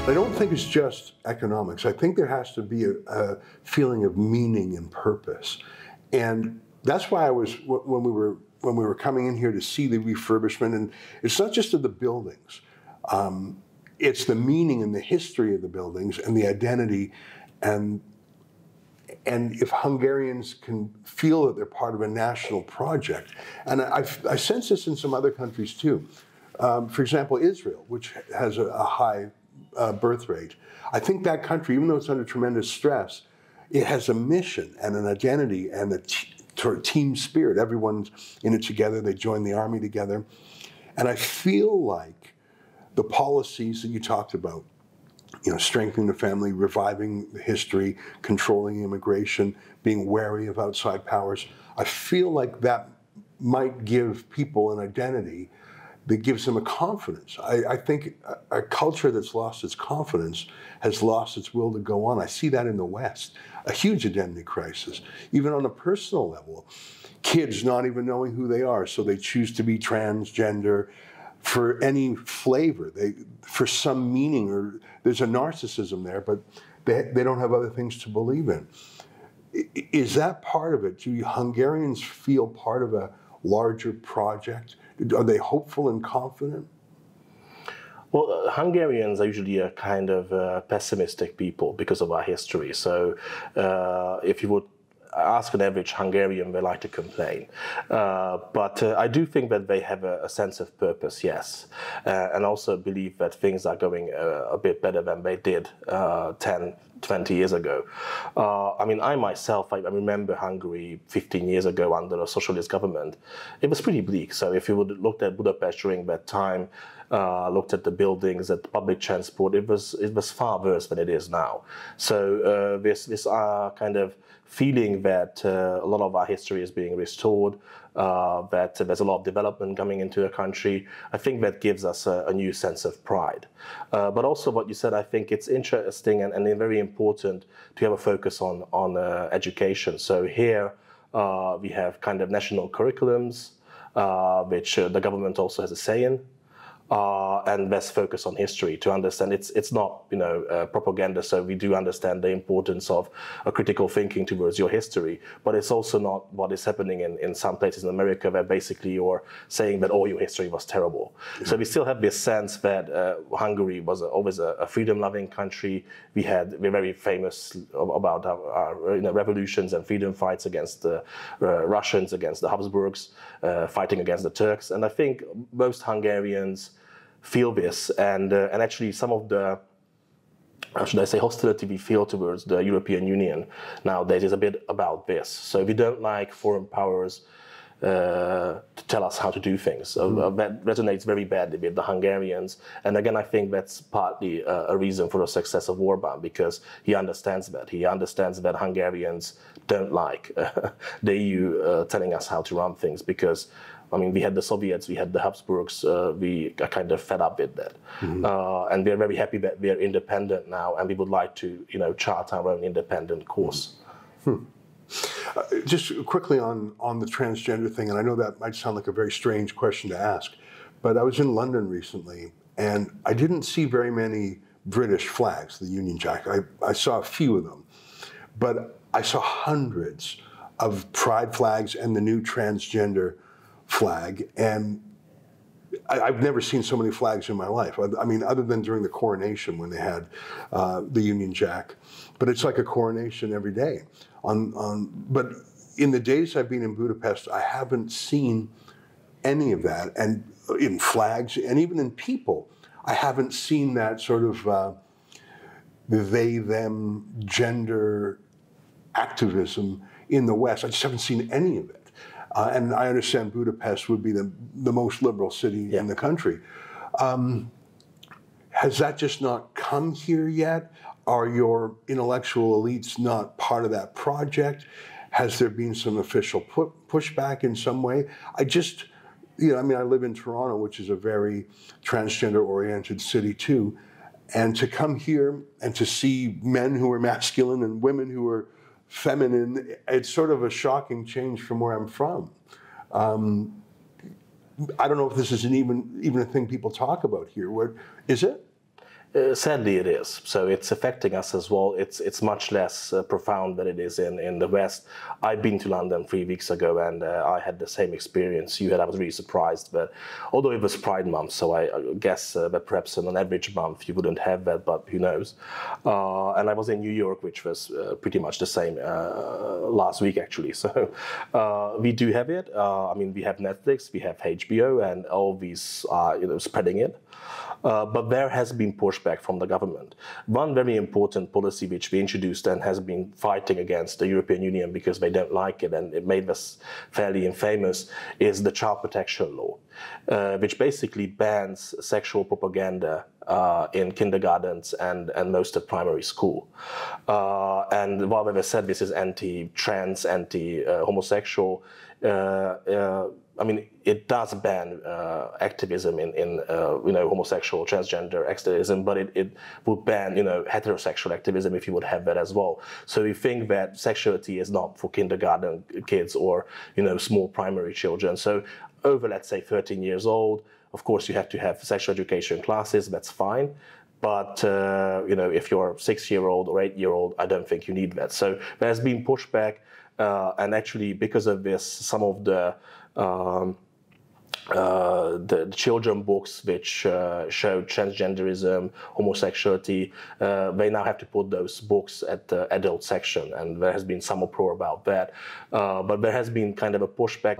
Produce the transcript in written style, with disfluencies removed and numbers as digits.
I don't think it's just economics. I think there has to be a feeling of meaning and purpose. And that's why I was, when we were coming in here to see the refurbishment, and it's not just of the buildings, it's the meaning and the history of the buildings and the identity, and if Hungarians can feel that they're part of a national project. And I sense this in some other countries too. For example, Israel, which has a high birth rate. I think that country, even though it's under tremendous stress, it has a mission and an identity and a sort of team spirit. Everyone's in it together. They join the army together. And I feel like the policies that you talked about, you know, strengthening the family, reviving the history, controlling immigration, being wary of outside powers, I feel like that might give people an identity that gives them a confidence. I think a culture that's lost its confidence has lost its will to go on. I see that in the West, a huge identity crisis. Even on a personal level, kids not even knowing who they are, so they choose to be transgender for any flavor, for some meaning, or there's a narcissism there, but they don't have other things to believe in. Is that part of it? Do Hungarians feel part of a larger project? Are they hopeful and confident? Well, Hungarians are usually a kind of pessimistic people because of our history. So if you would ask an average Hungarian, they like to complain. But I do think that they have a sense of purpose, yes. And also believe that things are going a bit better than they did 10, 20 years ago. I mean, I myself, I remember Hungary 15 years ago under a socialist government. It was pretty bleak. So if you would looked at Budapest during that time, looked at the buildings, at public transport, it was far worse than it is now. So this kind of feeling that a lot of our history is being restored, that there's a lot of development coming into the country, I think that gives us a new sense of pride. But also what you said, I think it's interesting and very important to have a focus on education. So here we have kind of national curriculums, which the government also has a say in. And let's focus on history to understand it's not, you know, propaganda. So we do understand the importance of a critical thinking towards your history, but it's also not what is happening in some places in America where basically you're saying that all your history was terrible. So we still have this sense that Hungary was always a freedom-loving country. We're very famous about our you know, revolutions and freedom fights against the Russians, against the Habsburgs, fighting against the Turks. And I think most Hungarians feel this, and actually some of the, how should I say, hostility we feel towards the European Union nowadays is a bit about this. So we don't like foreign powers to tell us how to do things. So that resonates very badly with the Hungarians. And again, I think that's partly a reason for the success of Orbán, because he understands that. He understands that Hungarians don't like the EU telling us how to run things, because I mean, we had the Soviets, we had the Habsburgs, we are kind of fed up with that. And we're very happy that we're independent now, and we would like to, you know, chart our own independent course. Just quickly on the transgender thing, and I know that might sound like a very strange question to ask, but I was in London recently, and I didn't see very many British flags, the Union Jack. I saw a few of them, but I saw hundreds of pride flags and the new transgender flag, and I've never seen so many flags in my life. I mean, other than during the coronation when they had the Union Jack, but it's like a coronation every day. But in the days I've been in Budapest, I haven't seen any of that, and in flags, and even in people, I haven't seen that sort of they, them, gender activism in the West. I just haven't seen any of it. And I understand Budapest would be the most liberal city in the country. Has that just not come here yet? Are your intellectual elites not part of that project? Has there been some official pushback in some way? I just, you know, I mean, I live in Toronto, which is a very transgender-oriented city too. And to come here and to see men who are masculine and women who are feminine, it's sort of a shocking change from where I'm from. I don't know if this is even a thing people talk about here. What is it? Sadly, it is. So it's affecting us as well. It's much less profound than it is in the West. I've been to London 3 weeks ago, and I had the same experience you had. I was really surprised. But although it was Pride month, so I guess that perhaps on an average month you wouldn't have that, but who knows? And I was in New York, which was pretty much the same last week, actually. So we do have it. I mean, we have Netflix, we have HBO, and all these are spreading it. But there has been pushback from the government. One very important policy which we introduced and has been fighting against the European Union because they don't like it, and it made us fairly infamous, is the child protection law, which basically bans sexual propaganda in kindergartens and most of primary school. And while they said this is anti-trans, anti-homosexual, I mean, it does ban activism in homosexual, transgender activism, but it would ban heterosexual activism if you would have that as well. So we think that sexuality is not for kindergarten kids or small primary children. So over, let's say, 13 years old, of course you have to have sexual education classes. That's fine. But if you're a 6-year-old or 8-year-old, I don't think you need that. So there's been pushback. And actually, because of this, some of the children books which show transgenderism, homosexuality, they now have to put those books at the adult section, and there has been some uproar about that. But there has been kind of a pushback.